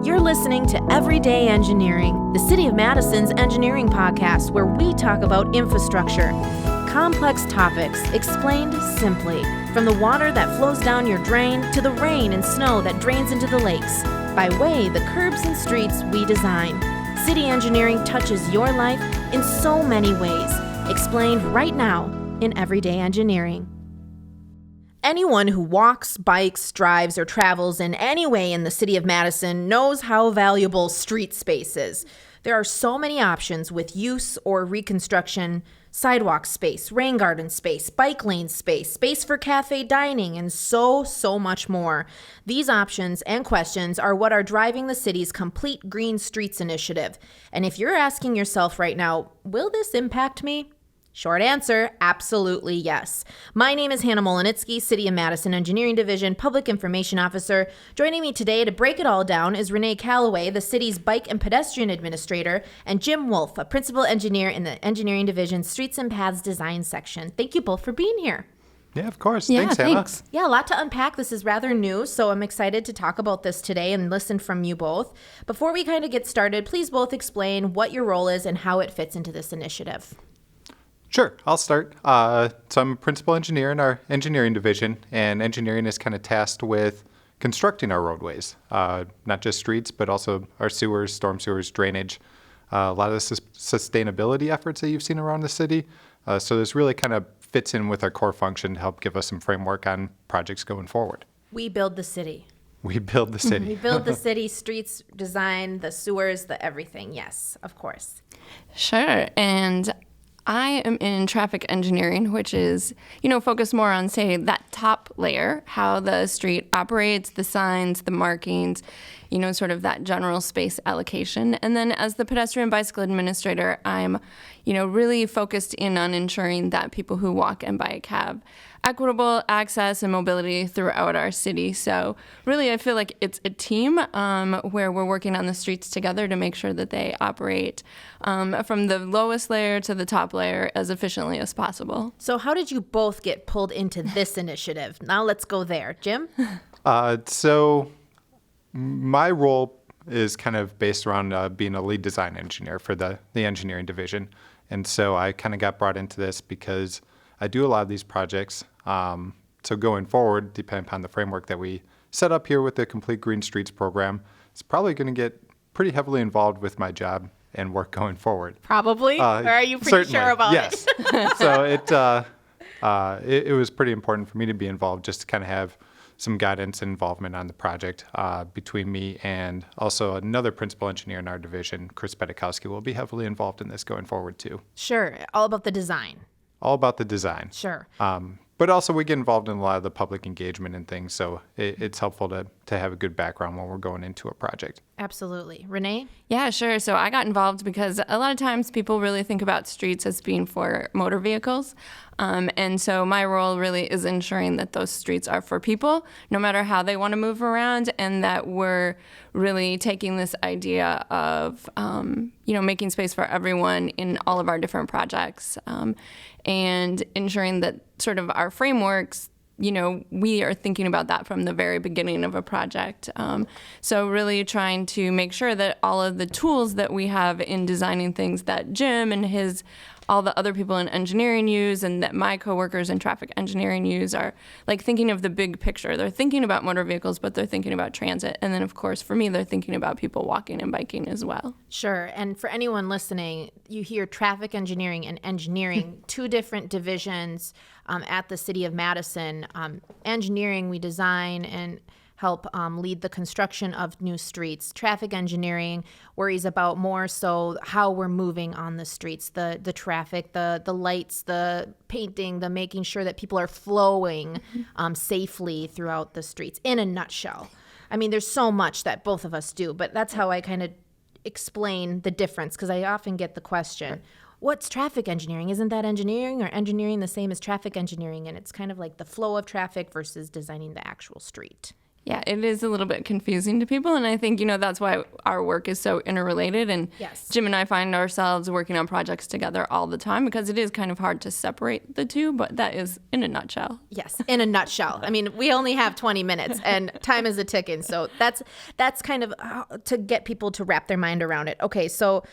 You're listening to Everyday Engineering, the City of Madison's engineering podcast where we talk about infrastructure. Complex topics explained simply, from the water that flows down your drain to the rain and snow that drains into the lakes. By way, the curbs and streets we design. City engineering touches your life in so many ways, explained right now in Everyday Engineering. Anyone who walks, bikes, drives, or travels in any way in the City of Madison knows how valuable street space is. There are so many options with use or reconstruction: sidewalk space, rain garden space, bike lane space, space for cafe dining, and so much more. These options and questions are what are driving the city's Complete Green Streets initiative. And if you're asking yourself right now, will this impact me? Short answer, absolutely yes. My name is Hannah Mohelnitzky, City of Madison Engineering Division Public Information Officer. Joining me today to break it all down is Renee Callaway, the city's Bike and Pedestrian Administrator, and Jim Wolfe, a Principal Engineer in the Engineering Division Streets and Paths Design Section. Thank you both for being here. Yeah, of course. Yeah, thanks, Hannah. thanks. Yeah, a lot to unpack. This is rather new, so I'm excited to talk about this today and listen from you both. Before we kind of get started, please both explain what your role is and how it fits into this initiative. Sure, I'll start. So I'm a principal engineer in our engineering division, and engineering is kind of tasked with constructing our roadways, not just streets, but also our sewers, storm sewers, drainage, a lot of the sustainability efforts that you've seen around the city. So this really kind of fits in with our core function to help give us some framework on projects going forward. We build the city. We build the city. We build the city, streets, design, the sewers, the everything. Yes, of course. Sure. And I am in traffic engineering, which is, focused more on, say, that top layer, how the street operates, the signs, the markings, sort of that general space allocation. And then as the pedestrian bicycle administrator, I'm, really focused in on ensuring that people who walk and bike have equitable access and mobility throughout our city. So really, I feel like it's a team where we're working on the streets together to make sure that they operate from the lowest layer to the top layer as efficiently as possible. So how did you both get pulled into this initiative? Now let's go there. Jim? So my role is kind of based around being a lead design engineer for the engineering division. And so I kind of got brought into this because I do a lot of these projects. So going forward, depending upon the framework that we set up here with the Complete Green Streets program, it's probably going to get pretty heavily involved with my job and work going forward. Probably? Or are you pretty sure about it? Yes. So it was pretty important for me to be involved, just to kind of have some guidance and involvement on the project between me and also another principal engineer in our division, Chris Bedikowski, will be heavily involved in this going forward too. Sure. All about the design. All about the design. Sure. But also we get involved in a lot of the public engagement and things, so it's helpful to have a good background when we're going into a project. Absolutely. Renee? Yeah, sure. So I got involved because a lot of times people really think about streets as being for motor vehicles. And so my role really is ensuring that those streets are for people, no matter how they want to move around, and that we're really taking this idea of, making space for everyone in all of our different projects, and ensuring that sort of our frameworks, we are thinking about that from the very beginning of a project. So really trying to make sure that all of the tools that we have in designing things that Jim and all the other people in engineering use and that my coworkers in traffic engineering use are like thinking of the big picture. They're thinking about motor vehicles, but they're thinking about transit. And then, of course, for me, they're thinking about people walking and biking as well. Sure. And for anyone listening, you hear traffic engineering and engineering, two different divisions at the City of Madison. Engineering, we design and help lead the construction of new streets. Traffic engineering worries about more so how we're moving on the streets, the traffic, the lights, the painting, the making sure that people are flowing safely throughout the streets, in a nutshell. I mean, there's so much that both of us do, but that's how I kind of explain the difference, because I often get the question, what's traffic engineering? Isn't that engineering, or engineering the same as traffic engineering? And it's kind of like the flow of traffic versus designing the actual street. Yeah, it is a little bit confusing to people, and I think, that's why our work is so interrelated, and Yes. Jim and I find ourselves working on projects together all the time because it is kind of hard to separate the two, but that is in a nutshell. Yes, in a nutshell. I mean, we only have 20 minutes and time is a ticking. So that's kind of to get people to wrap their mind around it. Okay, so,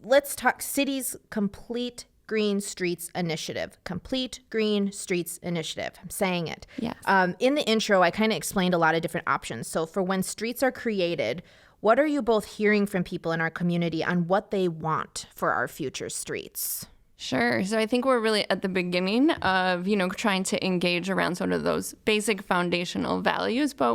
let's talk city's complete Green Streets Initiative. Complete Green Streets Initiative. I'm saying it. Yes. In the intro, I kind of explained a lot of different options. So for when streets are created, what are you both hearing from people in our community on what they want for our future streets? Sure. So I think we're really at the beginning of, trying to engage around sort of those basic foundational values. But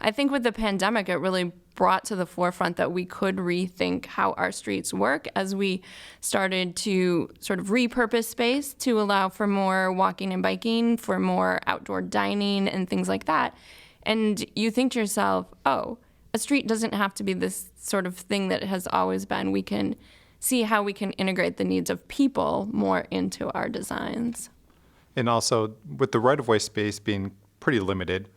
I think with the pandemic, it really brought to the forefront that we could rethink how our streets work as we started to sort of repurpose space to allow for more walking and biking, for more outdoor dining and things like that. And you think to yourself, oh, a street doesn't have to be this sort of thing that it has always been. We can see how we can integrate the needs of people more into our designs. And also with the right-of-way space being pretty limited,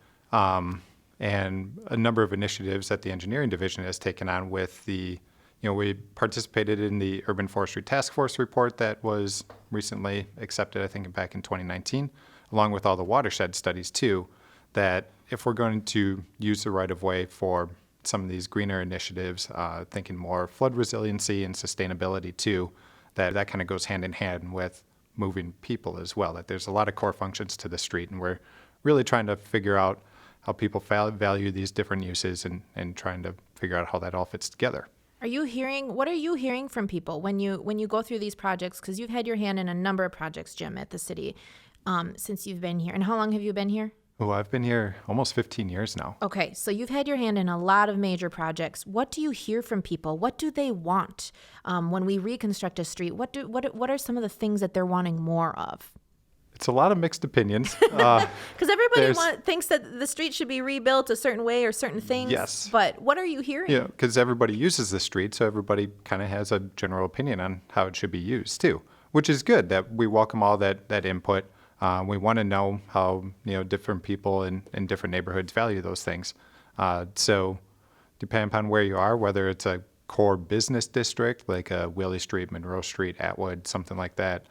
and a number of initiatives that the engineering division has taken on with we participated in the Urban Forestry Task Force report that was recently accepted, I think back in 2019, along with all the watershed studies too, that if we're going to use the right-of-way for some of these greener initiatives, thinking more flood resiliency and sustainability too, that kind of goes hand in hand with moving people as well, that there's a lot of core functions to the street, and we're really trying to figure out how people value these different uses and trying to figure out how that all fits together. What are you hearing from people when you go through these projects? Because you've had your hand in a number of projects, Jim, at the city since you've been here. And how long have you been here? Oh, I've been here almost 15 years now. Okay, so you've had your hand in a lot of major projects. What do you hear from people? What do they want when we reconstruct a street? What are some of the things that they're wanting more of? It's a lot of mixed opinions. Because everybody thinks that the street should be rebuilt a certain way or certain things. Yes. But what are you hearing? Yeah, because everybody uses the street, so everybody kind of has a general opinion on how it should be used too, which is good that we welcome all that input. We want to know how different people in different neighborhoods value those things. So depending upon where you are, whether it's a core business district like Willie Street, Monroe Street, Atwood, something like that,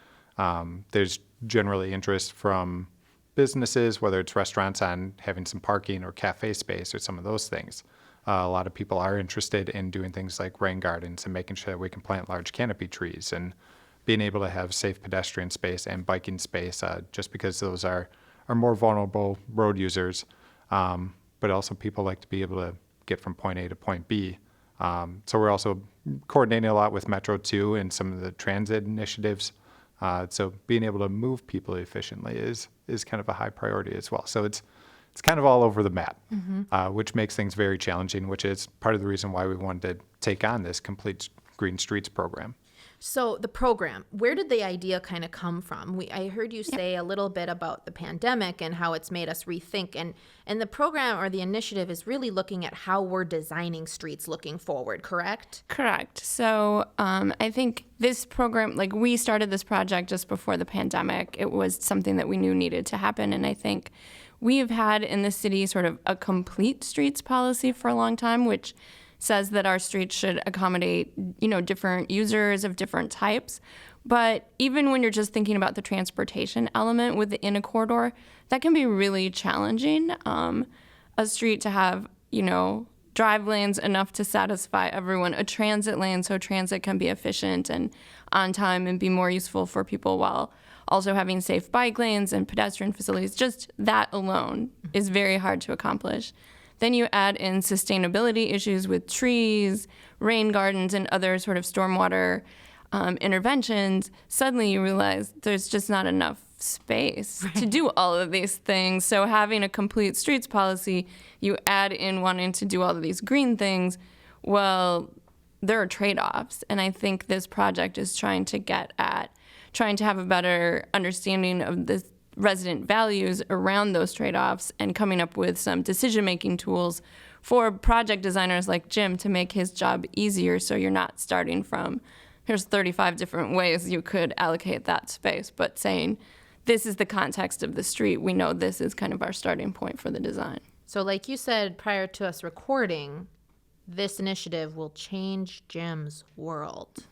there's generally interest from businesses, whether it's restaurants on having some parking or cafe space or some of those things. A lot of people are interested in doing things like rain gardens and making sure that we can plant large canopy trees and being able to have safe pedestrian space and biking space, just because those are more vulnerable road users. But also people like to be able to get from point A to point B. So we're also coordinating a lot with Metro too and some of the transit initiatives. So being able to move people efficiently is kind of a high priority as well. So it's kind of all over the map, which makes things very challenging, which is part of the reason why we wanted to take on this Complete Green Streets program. So the program, where did the idea kind of come from? I heard you say a little bit about the pandemic and how it's made us rethink. And the program or the initiative is really looking at how we're designing streets looking forward, correct? Correct. So I think this program, we started this project just before the pandemic. It was something that we knew needed to happen. And I think we've had in the city sort of a complete streets policy for a long time, which says that our streets should accommodate, different users of different types. But even when you're just thinking about the transportation element within a corridor, that can be really challenging. A street to have, drive lanes enough to satisfy everyone, a transit lane so transit can be efficient and on time and be more useful for people while also having safe bike lanes and pedestrian facilities. Just that alone is very hard to accomplish. Then you add in sustainability issues with trees, rain gardens, and other sort of stormwater interventions. Suddenly you realize there's just not enough space to do all of these things. So having a complete streets policy, you add in wanting to do all of these green things, well, there are trade-offs. And I think this project is trying to have a better understanding of this resident values around those trade-offs and coming up with some decision-making tools for project designers like Jim to make his job easier, so you're not starting from, here's 35 different ways you could allocate that space, but saying, this is the context of the street, we know this is kind of our starting point for the design. So like you said prior to us recording, this initiative will change Jim's world.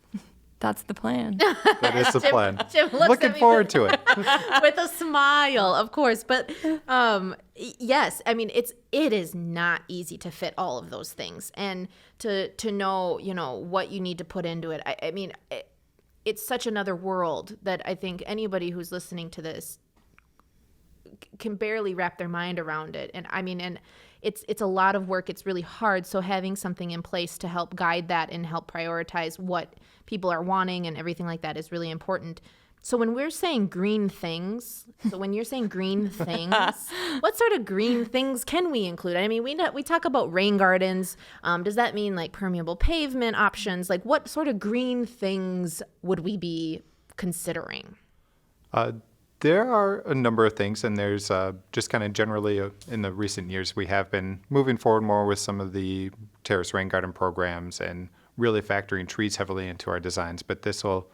That's the plan. That is the plan. Jim looks Looking at me forward to it. with a smile, of course. But yes, I mean, it is not easy to fit all of those things, and to know, what you need to put into it. I mean, it's such another world that I think anybody who's listening to this can barely wrap their mind around it. And I mean, and it's a lot of work. It's really hard. So having something in place to help guide that and help prioritize what people are wanting and everything like that is really important. So when we're saying green things, what sort of green things can we include? I mean, we talk about rain gardens. Does that mean like permeable pavement options? Like what sort of green things would we be considering? There are a number of things, and there's just kind of generally in the recent years, we have been moving forward more with some of the terrace rain garden programs and really factoring trees heavily into our designs. But this will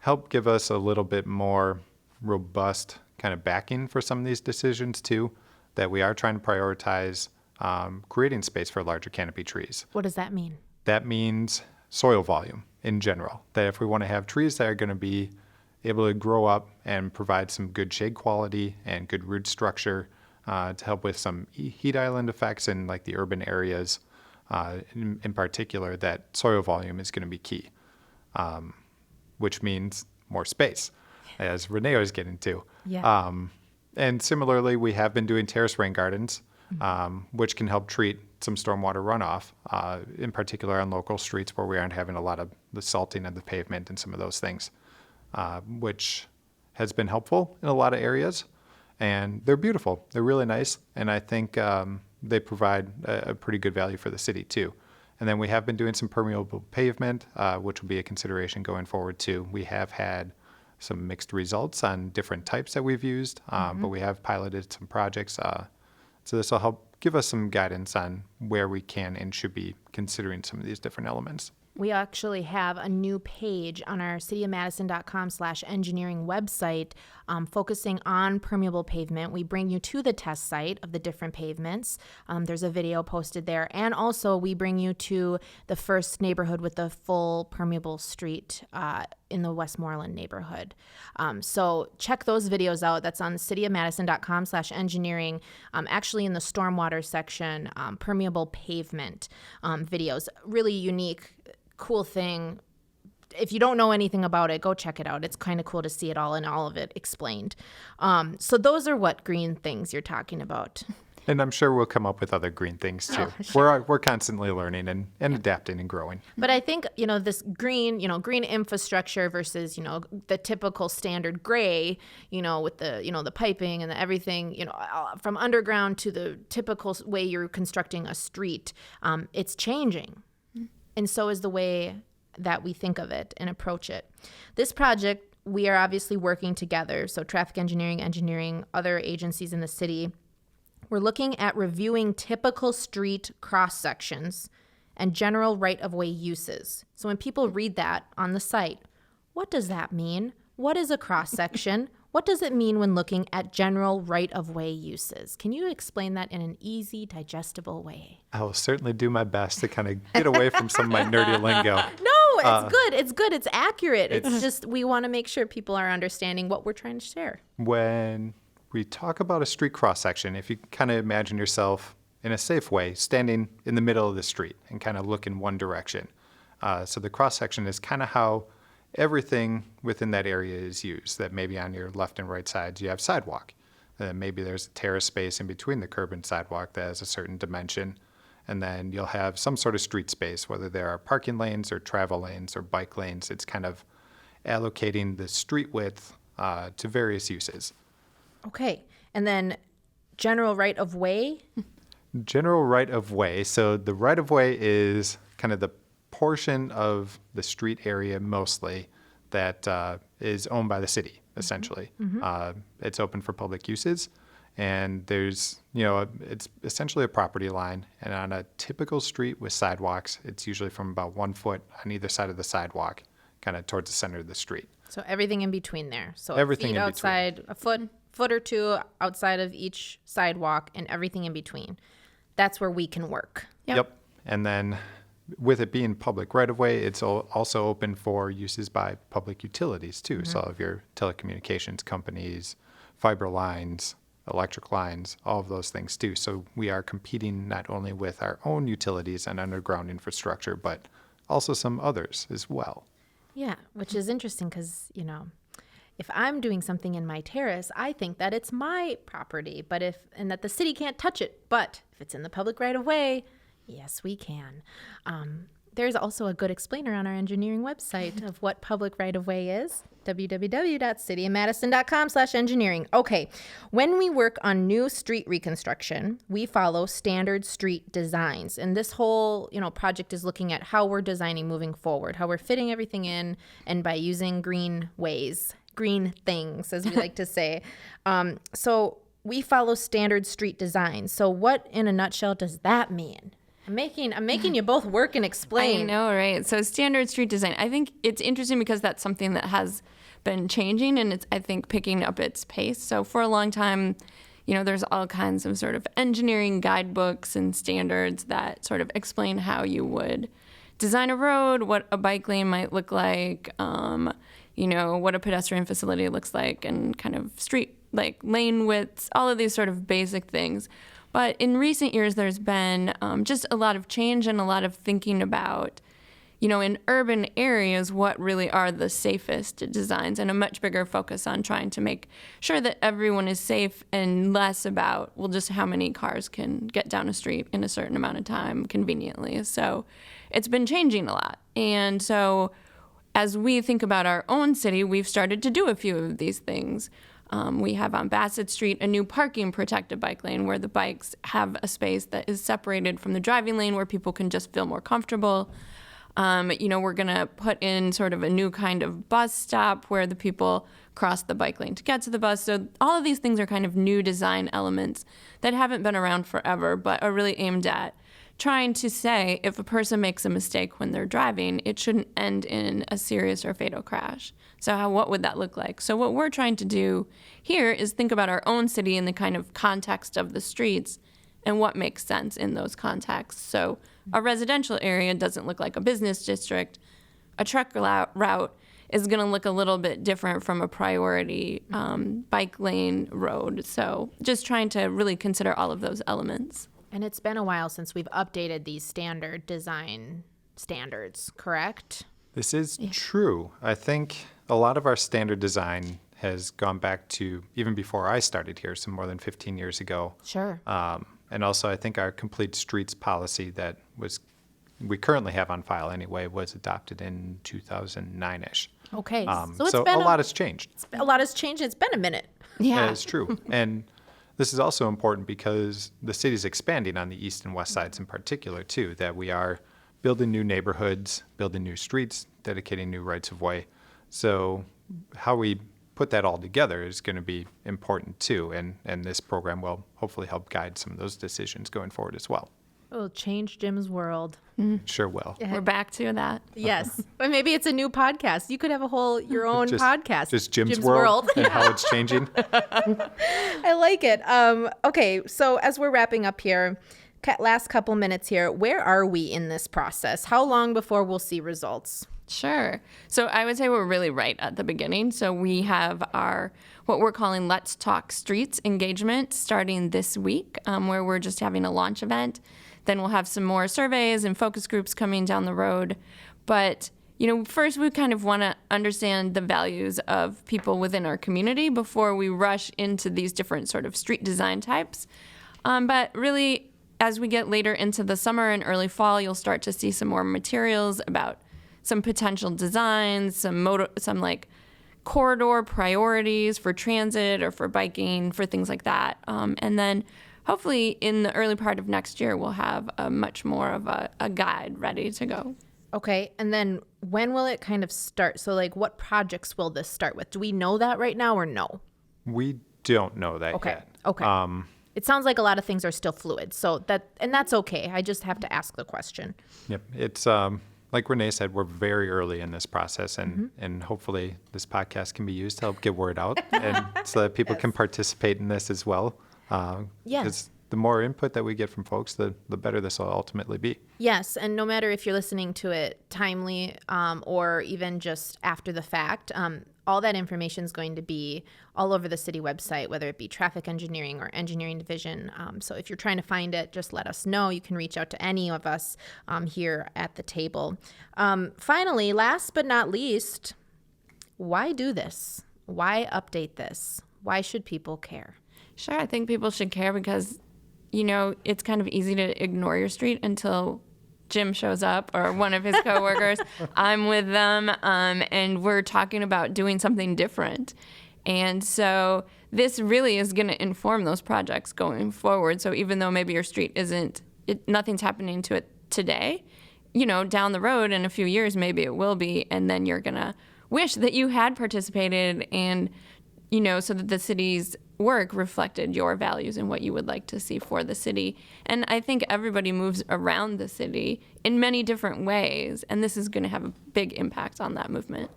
help give us a little bit more robust kind of backing for some of these decisions too, that we are trying to prioritize creating space for larger canopy trees. What does that mean? That means soil volume in general, that if we want to have trees that are going to be able to grow up and provide some good shade quality and good root structure to help with some heat island effects in like the urban areas in particular, that soil volume is going to be key, which means more space, as Renee was getting to. Yeah. And similarly, we have been doing terrace rain gardens, which can help treat some stormwater runoff, in particular on local streets where we aren't having a lot of the salting of the pavement and some of those things. Which has been helpful in a lot of areas, and they're beautiful. They're really nice, and I think they provide a pretty good value for the city too. And then we have been doing some permeable pavement, which will be a consideration going forward too. We have had some mixed results on different types that we've used, but we have piloted some projects. So this will help give us some guidance on where we can and should be considering some of these different elements. We actually have a new page on our cityofmadison.com/engineering website focusing on permeable pavement. We bring you to the test site of the different pavements. There's a video posted there. And also we bring you to the first neighborhood with the full permeable street in the Westmoreland neighborhood. So check those videos out. That's on cityofmadison.com/engineering. Actually in the stormwater section, permeable pavement videos. Really unique, cool thing. If you don't know anything about it, go check it out. It's kind of cool to see it all and all of it explained. So those are what green things you're talking about. And I'm sure we'll come up with other green things too. Oh, sure. We're constantly learning and adapting and growing. But I think, this green infrastructure versus, the typical standard gray, with the piping and the everything, from underground to the typical way you're constructing a street, it's changing. And so is the way that we think of it and approach it. This project, we are obviously working together. So traffic engineering, other agencies in the city. We're looking at reviewing typical street cross sections and general right-of-way uses. So when people read that on the site, what does that mean? What is a cross section? What does it mean when looking at general right-of-way uses? Can you explain that in an easy, digestible way? I will certainly do my best to kind of get away from some of my nerdy lingo. No, it's good. It's good. It's accurate. It's just we want to make sure people are understanding what we're trying to share. When we talk about a street cross-section, if you kind of imagine yourself in a safe way standing in the middle of the street and kind of look in one direction. So the cross-section is kind of how everything within that area is used, that maybe on your left and right sides you have sidewalk. Maybe there's a terrace space in between the curb and sidewalk that has a certain dimension. And then you'll have some sort of street space, whether there are parking lanes or travel lanes or bike lanes. It's kind of allocating the street width to various uses. Okay. And then general right of way? General right of way. So the right of way is kind of the portion of the street area mostly that is owned by the city, essentially. Mm-hmm. It's open for public uses, and there's, it's essentially a property line. And on a typical street with sidewalks, it's usually from about 1 foot on either side of the sidewalk kind of towards the center of the street. So everything in between there. So Everything feet in outside, a foot or two outside of each sidewalk, and everything in between. That's where we can work. Yep. And then with it being public right-of-way, it's also open for uses by public utilities too. So all of your telecommunications companies, fiber lines, electric lines, all of those things too. So we are competing not only with our own utilities and underground infrastructure, but also some others as well. Yeah, which is interesting because, if I'm doing something in my terrace, I think that it's my property, and that the city can't touch it. But if it's in the public right of way, yes, we can. There's also a good explainer on our engineering website of what public right of way is, www.cityofmadison.com/engineering. Okay, when we work on new street reconstruction, we follow standard street designs. And this whole, project is looking at how we're designing moving forward, how we're fitting everything in, and by using green things, as we like to say. So we follow standard street design. So what, in a nutshell, does that mean? I'm making you both work and explain. I know, right? So standard street design. I think it's interesting because that's something that has been changing, and it's, I think, picking up its pace. So for a long time, there's all kinds of sort of engineering guidebooks and standards that sort of explain how you would design a road, what a bike lane might look like, what a pedestrian facility looks like, and kind of street, like lane widths, all of these sort of basic things. But in recent years, there's been just a lot of change and a lot of thinking about, in urban areas, what really are the safest designs, and a much bigger focus on trying to make sure that everyone is safe and less about, just how many cars can get down a street in a certain amount of time conveniently. So it's been changing a lot. And so as we think about our own city, we've started to do a few of these things. We have on Bassett Street a new parking protected bike lane where the bikes have a space that is separated from the driving lane where people can just feel more comfortable. We're going to put in sort of a new kind of bus stop where the people cross the bike lane to get to the bus. So all of these things are kind of new design elements that haven't been around forever, but are really aimed at trying to say if a person makes a mistake when they're driving, it shouldn't end in a serious or fatal crash. So what would that look like? So what we're trying to do here is think about our own city in the kind of context of the streets and what makes sense in those contexts. So a residential area doesn't look like a business district. A truck route is going to look a little bit different from a priority bike lane road. So just trying to really consider all of those elements. And it's been a while since we've updated these standard design standards, correct? This is true. I think a lot of our standard design has gone back to even before I started here, so more than 15 years ago. Sure. And also I think our complete streets policy that we currently have on file anyway was adopted in 2009-ish. Okay. So a lot has changed. A lot has changed. It's been a minute. Yeah. That is true. And this is also important because the city is expanding on the east and west sides in particular, too, that we are building new neighborhoods, building new streets, dedicating new rights of way. So how we put that all together is going to be important, too. And this program will hopefully help guide some of those decisions going forward as well. It'll change Jim's world. Sure will. We're back to that. Yes. But maybe it's a new podcast. You could have your own podcast. Just Jim's world and how it's changing. I like it. Okay, so as we're wrapping up here, last couple minutes here, where are we in this process? How long before we'll see results? Sure. So I would say we're really right at the beginning. So we have our, what we're calling Let's Talk Streets engagement starting this week, where we're just having a launch event. Then we'll have some more surveys and focus groups coming down the road. But, first we kind of want to understand the values of people within our community before we rush into these different sort of street design types. But really, as we get later into the summer and early fall, you'll start to see some more materials about some potential designs, some like corridor priorities for transit or for biking, for things like that. And then hopefully in the early part of next year, we'll have a much more of a guide ready to go. Okay. And then when will it kind of start? So like what projects will this start with? Do we know that right now or no? We don't know that yet. Okay. It sounds like a lot of things are still fluid. So that's okay. I just have to ask the question. Yep. It's like Renee said, we're very early in this process, and hopefully this podcast can be used to help get word out, and so that people can participate in this as well. Because the more input that we get from folks, the better this will ultimately be. Yes, and no matter if you're listening to it timely or even just after the fact, all that information is going to be all over the city website, whether it be traffic engineering or engineering division. So if you're trying to find it, just let us know. You can reach out to any of us here at the table. Finally, last but not least, why do this? Why update this? Why should people care? Sure, I think people should care because, it's kind of easy to ignore your street until Jim shows up or one of his coworkers. I'm with them, and we're talking about doing something different. And so this really is going to inform those projects going forward. So even though maybe your street nothing's happening to it today, down the road in a few years, maybe it will be. And then you're going to wish that you had participated and, so that the city's work reflected your values and what you would like to see for the city. And I think everybody moves around the city in many different ways, and this is going to have a big impact on that movement.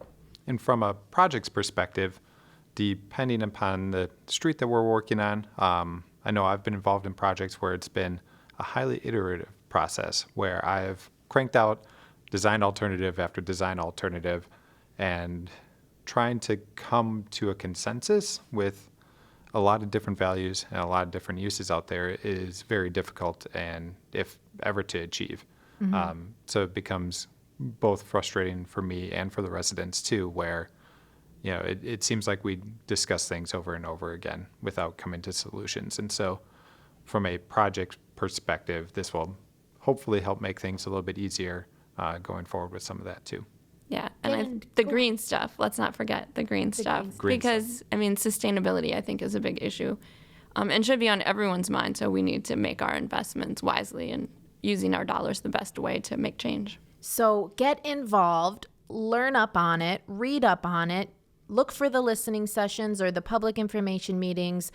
And from a project's perspective, depending upon the street that we're working on, I know I've been involved in projects where it's been a highly iterative process where I've cranked out design alternative after design alternative and trying to come to a consensus with a lot of different values and a lot of different uses out there is very difficult and if ever to achieve. So it becomes both frustrating for me and for the residents too, where, it seems like we discuss things over and over again without coming to solutions. And so from a project perspective, this will hopefully help make things a little bit easier going forward with some of that too. Yeah, and the green stuff, let's not forget the green stuff. Because, sustainability, I think, is a big issue and should be on everyone's mind. So we need to make our investments wisely and using our dollars the best way to make change. So get involved, learn up on it, read up on it, look for the listening sessions or the public information meetings.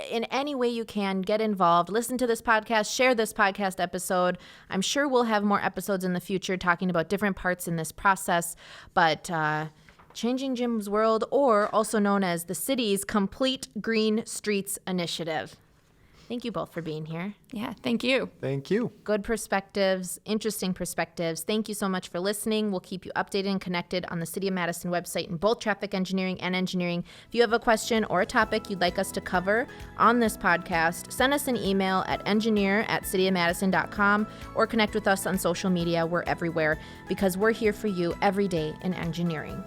In any way you can, get involved, listen to this podcast, share this podcast episode. I'm sure we'll have more episodes in the future talking about different parts in this process, but Changing Jim's World, or also known as the city's Complete Green Streets Initiative. Thank you both for being here. Yeah, thank you. Thank you. Good perspectives, interesting perspectives. Thank you so much for listening. We'll keep you updated and connected on the City of Madison website in both traffic engineering and engineering. If you have a question or a topic you'd like us to cover on this podcast, send us an email at engineer@cityofmadison.com or connect with us on social media. We're everywhere because we're here for you every day in engineering.